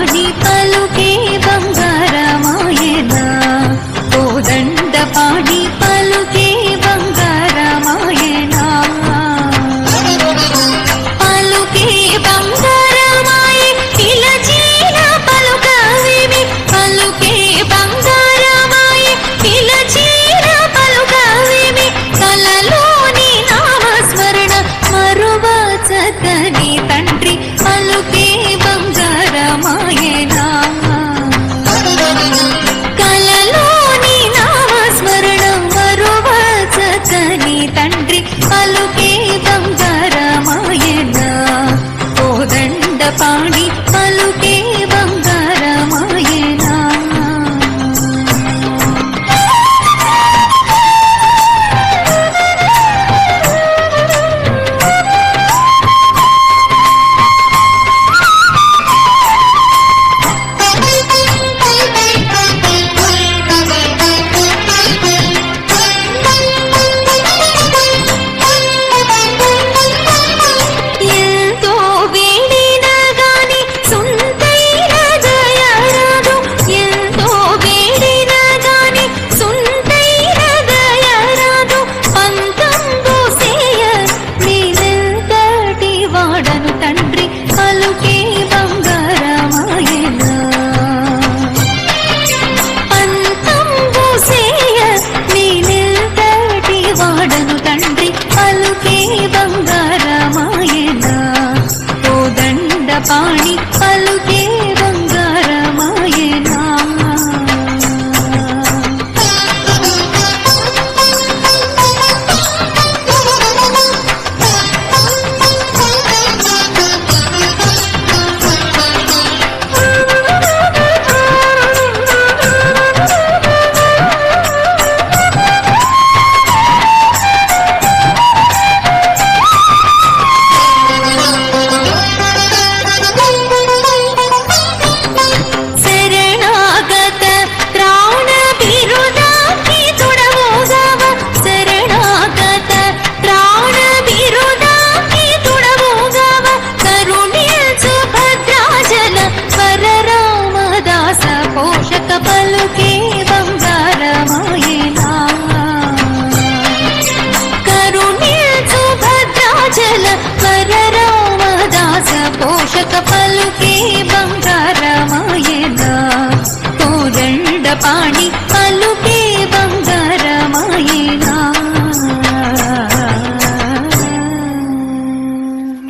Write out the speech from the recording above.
పాడి పలుకే బంగారమాయనా కోదండ పాడి పలుకే బంగారమాయనా పలుకే బంగారమాయే పిలచిన పలుకవిమి పలుకే బంగారమాయే పిలచిన పలుకవిమి కలలోని నామస్మరణ మరువచకని తండ్రి పలుకే బంగారమాయనా కలలోని నామస్మరణ మరువచకని తండ్రి పలుకే బంగారమాయనా కోదండ పాడి పలుకే బంగారమాయనా ఎంతో వేడిన గాని సుందైన దయరాదు ఎంతో వేడిన గాని సుందైన దయరాదు పంతంబు సేయ నేనెంతటి వాడను తండ్రి పలుకే బంగారమాయనా పంతంబు సేయ నేనెంతటి వాడను తండ్రి పలుకే బంగారమాయనా కోదండ పాణి